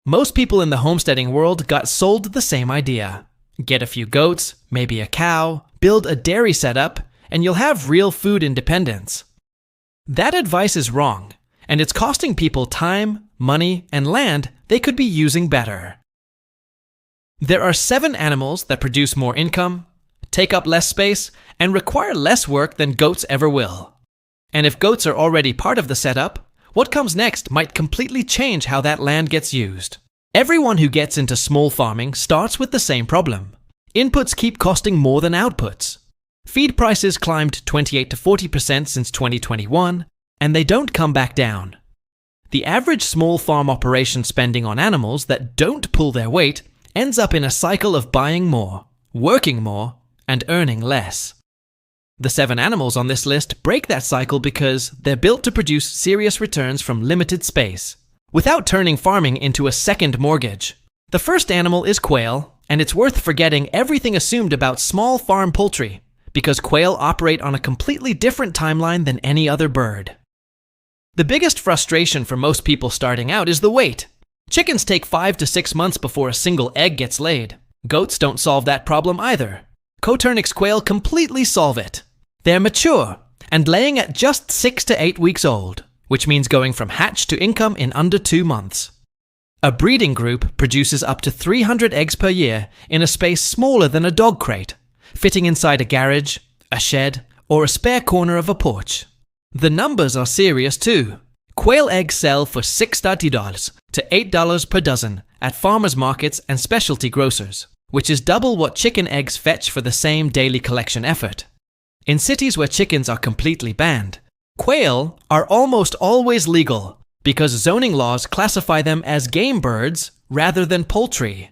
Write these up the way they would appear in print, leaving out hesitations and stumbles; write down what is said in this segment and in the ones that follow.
Most people in the homesteading world got sold the same idea. Get a few goats, maybe a cow, build a dairy setup, and you'll have real food independence. That advice is wrong, and it's costing people time, money, and land they could be using better. There are 7 animals that produce more income, take up less space, and require less work than goats ever will. And if goats are already part of the setup, what comes next might completely change how that land gets used. Everyone who gets into small farming starts with the same problem. Inputs keep costing more than outputs. Feed prices climbed 28 to 40% since 2021, and they don't come back down. The average small farm operation spending on animals that don't pull their weight ends up in a cycle of buying more, working more, and earning less. The 7 animals on this list break that cycle because they're built to produce serious returns from limited space, without turning farming into a second mortgage. The first animal is quail, and it's worth forgetting everything assumed about small farm poultry, because quail operate on a completely different timeline than any other bird. The biggest frustration for most people starting out is the wait. Chickens take 5 to 6 months before a single egg gets laid. Goats don't solve that problem either. Coturnix quail completely solve it. They're mature and laying at just 6 to 8 weeks old, which means going from hatch to income in under 2 months. A breeding group produces up to 300 eggs per year in a space smaller than a dog crate, fitting inside a garage, a shed, or a spare corner of a porch. The numbers are serious too. Quail eggs sell for $6 to $8 per dozen at farmers markets and specialty grocers, which is double what chicken eggs fetch for the same daily collection effort. In cities where chickens are completely banned, quail are almost always legal because zoning laws classify them as game birds rather than poultry.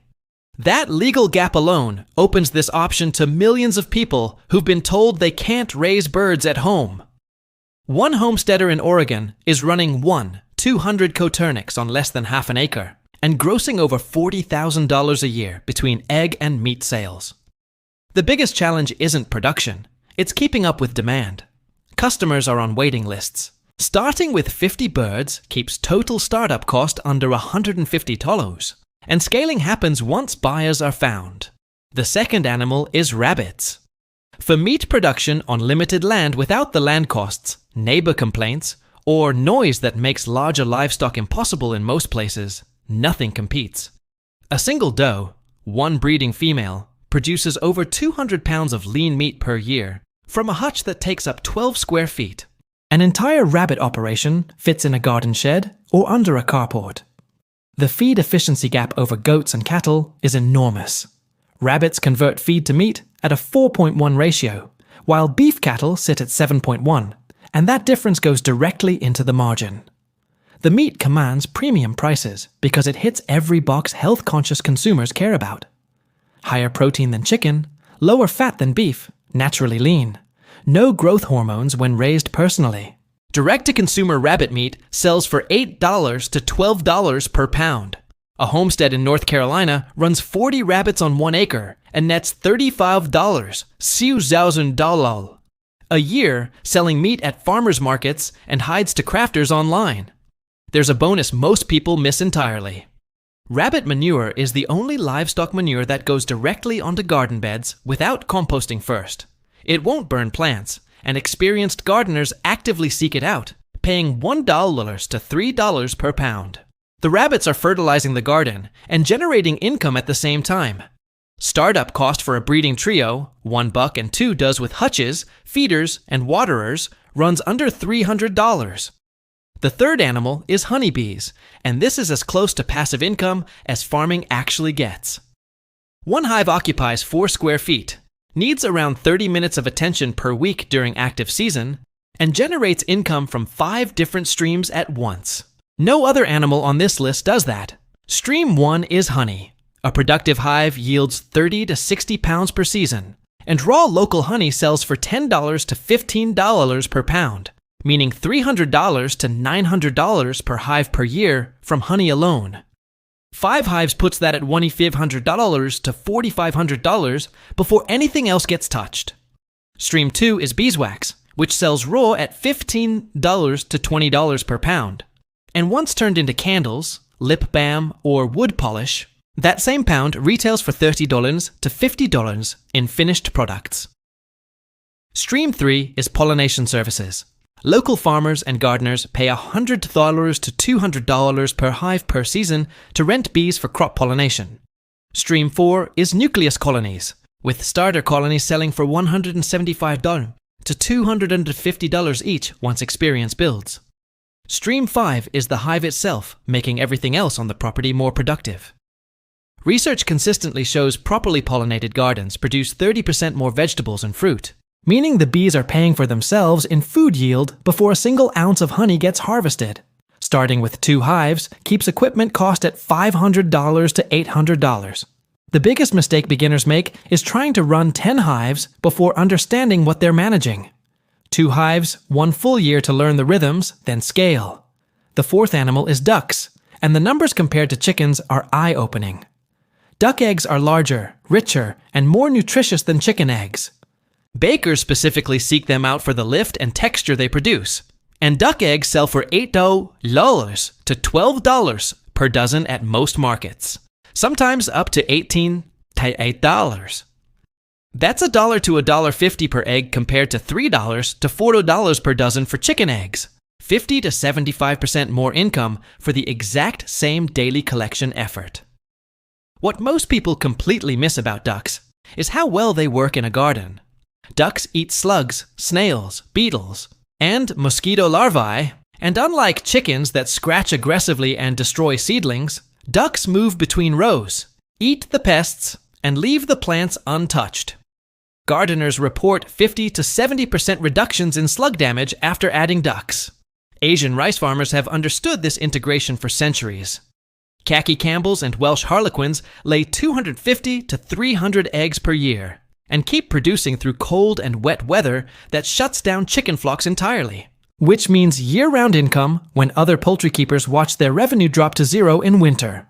That legal gap alone opens this option to millions of people who've been told they can't raise birds at home. One homesteader in Oregon is running 200 Coturnix on less than half an acre and grossing over $40,000 a year between egg and meat sales. The biggest challenge isn't production, it's keeping up with demand. Customers are on waiting lists. Starting with 50 birds keeps total startup cost under $150, and scaling happens once buyers are found. The second animal is rabbits. For meat production on limited land without the land costs, neighbor complaints, or noise that makes larger livestock impossible in most places, nothing competes. A single doe, one breeding female, produces over 200 pounds of lean meat per year from a hutch that takes up 12 square feet. An entire rabbit operation fits in a garden shed or under a carport. The feed efficiency gap over goats and cattle is enormous. Rabbits convert feed to meat at a 4.1 ratio, while beef cattle sit at 7.1, and that difference goes directly into the margin. The meat commands premium prices because it hits every box health-conscious consumers care about. Higher protein than chicken, lower fat than beef, naturally lean, no growth hormones when raised personally. Direct-to-consumer rabbit meat sells for $8 to $12 per pound. A homestead in North Carolina runs 40 rabbits on 1 acre and nets $35 $6,000 a year selling meat at farmers markets and hides to crafters online. There's a bonus most people miss entirely. Rabbit manure is the only livestock manure that goes directly onto garden beds without composting first. It won't burn plants, and experienced gardeners actively seek it out, paying $1 to $3 per pound. The rabbits are fertilizing the garden and generating income at the same time. Startup cost for a breeding trio, 1 buck and 2 does with hutches, feeders, and waterers, runs under $300. The third animal is honeybees, and this is as close to passive income as farming actually gets. One hive occupies 4 square feet, needs around 30 minutes of attention per week during active season, and generates income from 5 different streams at once. No other animal on this list does that. Stream 1 is honey. A productive hive yields 30 to 60 pounds per season, and raw local honey sells for $10 to $15 per pound, meaning $300 to $900 per hive per year from honey alone. 5 hives puts that at $2,500 to $4,500 before anything else gets touched. Stream 2 is beeswax, which sells raw at $15 to $20 per pound. And once turned into candles, lip balm, or wood polish, that same pound retails for $30 to $50 in finished products. Stream 3 is pollination services. Local farmers and gardeners pay $100 to $200 per hive per season to rent bees for crop pollination. Stream 4 is nucleus colonies, with starter colonies selling for $175 to $250 each once experience builds. Stream 5 is the hive itself, making everything else on the property more productive. Research consistently shows properly pollinated gardens produce 30% more vegetables and fruit, meaning the bees are paying for themselves in food yield before a single ounce of honey gets harvested. Starting with 2 hives keeps equipment cost at $500 to $800. The biggest mistake beginners make is trying to run 10 hives before understanding what they're managing. 2 hives, 1 full year to learn the rhythms, then scale. The 4th animal is ducks, and the numbers compared to chickens are eye-opening. Duck eggs are larger, richer, and more nutritious than chicken eggs. Bakers specifically seek them out for the lift and texture they produce, and duck eggs sell for $8 to $12 per dozen at most markets, sometimes up to $18 to $8. That's $1 to $1.50 per egg compared to $3 to $4 per dozen for chicken eggs, 50 to 75% more income for the exact same daily collection effort. What most people completely miss about ducks is how well they work in a garden. Ducks eat slugs, snails, beetles, and mosquito larvae, and unlike chickens that scratch aggressively and destroy seedlings, ducks move between rows, eat the pests, and leave the plants untouched. Gardeners report 50 to 70% reductions in slug damage after adding ducks. Asian rice farmers have understood this integration for centuries. Khaki Campbells and Welsh Harlequins lay 250 to 300 eggs per year, and keep producing through cold and wet weather that shuts down chicken flocks entirely, which means year-round income when other poultry keepers watch their revenue drop to zero in winter.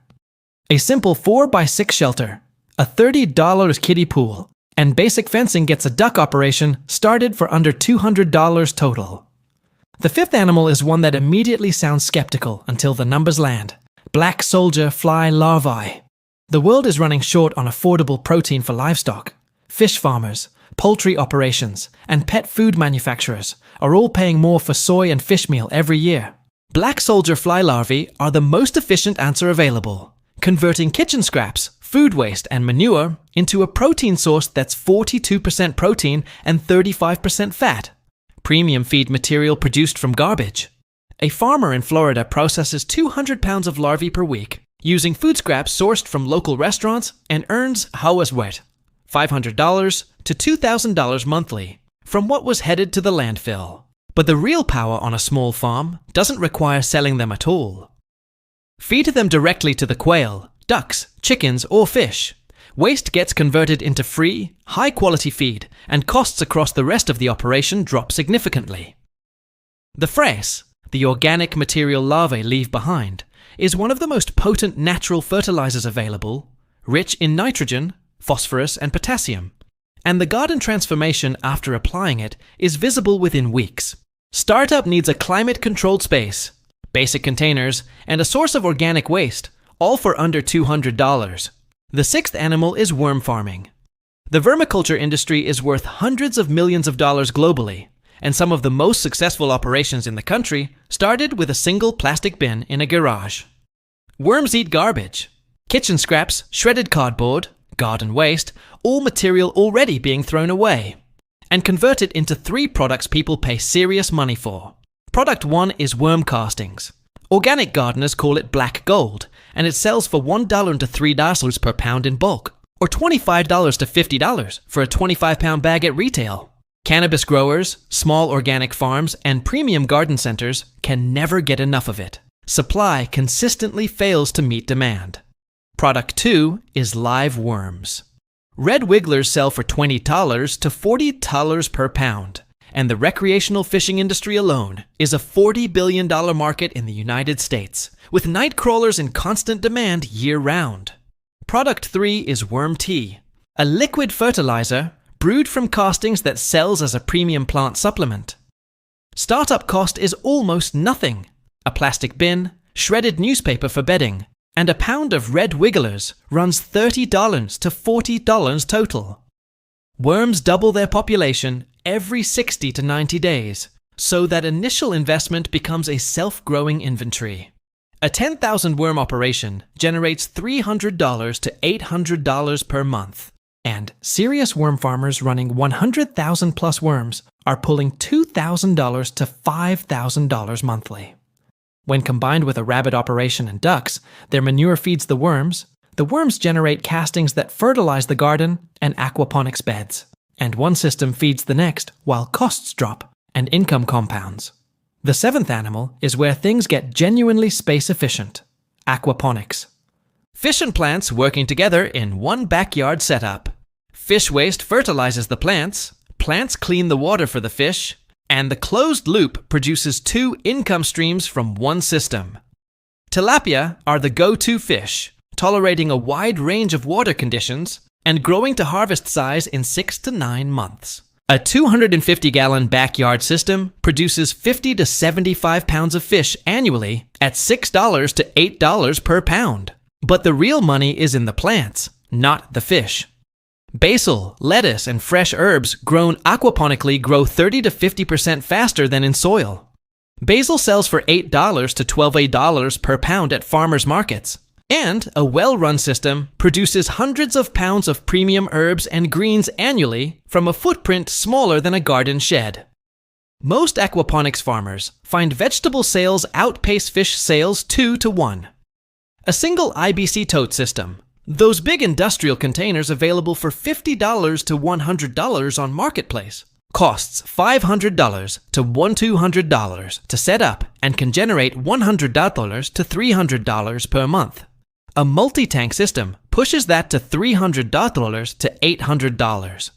A simple 4x6 shelter, a $30 kiddie pool, and basic fencing gets a duck operation started for under $200 total. The 5th animal is one that immediately sounds skeptical until the numbers land: black soldier fly larvae. The world is running short on affordable protein for livestock. Fish farmers, poultry operations, and pet food manufacturers are all paying more for soy and fish meal every year. Black soldier fly larvae are the most efficient answer available, converting kitchen scraps, food waste, and manure into a protein source that's 42% protein and 35% fat. Premium feed material produced from garbage. A farmer in Florida processes 200 pounds of larvae per week, using food scraps sourced from local restaurants, and earns worth $500 to $2,000 monthly from what was headed to the landfill. But the real power on a small farm doesn't require selling them at all. Feed them directly to the quail, ducks, chickens, or fish. Waste gets converted into free, high-quality feed, and costs across the rest of the operation drop significantly. The fraise, the organic material larvae leave behind, is one of the most potent natural fertilizers available, rich in nitrogen, phosphorus, and potassium, and the garden transformation after applying it is visible within weeks. Startup needs a climate-controlled space, basic containers, and a source of organic waste, all for under $200. The 6th animal is worm farming. The vermiculture industry is worth hundreds of millions of dollars globally, and some of the most successful operations in the country started with a single plastic bin in a garage. Worms eat garbage, kitchen scraps, shredded cardboard, garden waste, all material already being thrown away, and convert it into 3 products people pay serious money for. Product 1 is worm castings. Organic gardeners call it black gold, and it sells for $1 to $3 per pound in bulk, or $25 to $50 for a 25-pound bag at retail. Cannabis growers, small organic farms, and premium garden centers can never get enough of it. Supply consistently fails to meet demand. Product 2 is live worms. Red wigglers sell for $20 to $40 per pound, and the recreational fishing industry alone is a $40 billion market in the United States, with night crawlers in constant demand year-round. Product 3 is worm tea, a liquid fertilizer brewed from castings that sells as a premium plant supplement. Startup cost is almost nothing: a plastic bin, shredded newspaper for bedding, and a pound of red wigglers runs $30 to $40 total. Worms double their population every 60 to 90 days, so that initial investment becomes a self-growing inventory. A 10,000 worm operation generates $300 to $800 per month, and serious worm farmers running 100,000 plus worms are pulling $2,000 to $5,000 monthly. When combined with a rabbit operation and ducks, their manure feeds the worms generate castings that fertilize the garden and aquaponics beds, and one system feeds the next while costs drop and income compounds. The seventh animal is where things get genuinely space efficient: aquaponics. Fish and plants working together in one backyard setup. Fish waste fertilizes the plants, plants clean the water for the fish, and the closed loop produces 2 income streams from one system. Tilapia are the go-to fish, tolerating a wide range of water conditions and growing to harvest size in 6 to 9 months. A 250-gallon backyard system produces 50 to 75 pounds of fish annually at $6 to $8 per pound. But the real money is in the plants, not the fish. Basil, lettuce, and fresh herbs grown aquaponically grow 30 to 50% faster than in soil. Basil sells for $8 to $12 per pound at farmers markets. And a well-run system produces hundreds of pounds of premium herbs and greens annually from a footprint smaller than a garden shed. Most aquaponics farmers find vegetable sales outpace fish sales 2 to 1. A single IBC tote system, those big industrial containers available for $50 to $100 on Marketplace, costs $500 to $200 to set up and can generate $100 to $300 per month. A multi-tank system pushes that to $300 to $800.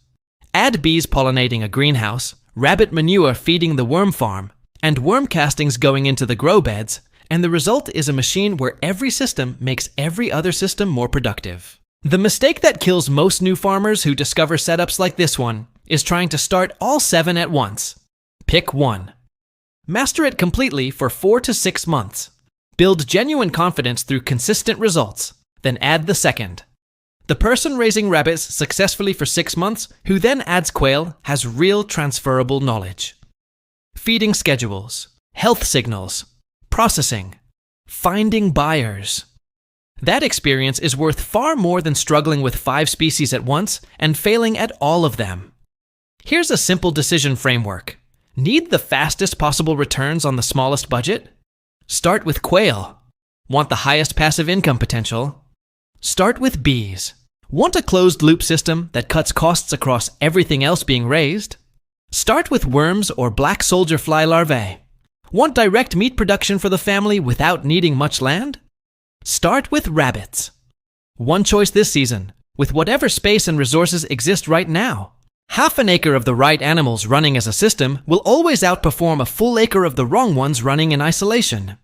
Add bees pollinating a greenhouse, rabbit manure feeding the worm farm, and worm castings going into the grow beds, and the result is a machine where every system makes every other system more productive. The mistake that kills most new farmers who discover setups like this one is trying to start all 7 at once. Pick one. Master it completely for 4 to 6 months. Build genuine confidence through consistent results, then add the second. The person raising rabbits successfully for 6 months, who then adds quail, has real transferable knowledge. Feeding schedules, health signals, processing, finding buyers. That experience is worth far more than struggling with 5 species at once and failing at all of them. Here's a simple decision framework. Need the fastest possible returns on the smallest budget? Start with quail. Want the highest passive income potential? Start with bees. Want a closed-loop system that cuts costs across everything else being raised? Start with worms or black soldier fly larvae. Want direct meat production for the family without needing much land? Start with rabbits. One choice this season, with whatever space and resources exist right now. Half an acre of the right animals running as a system will always outperform a full acre of the wrong ones running in isolation.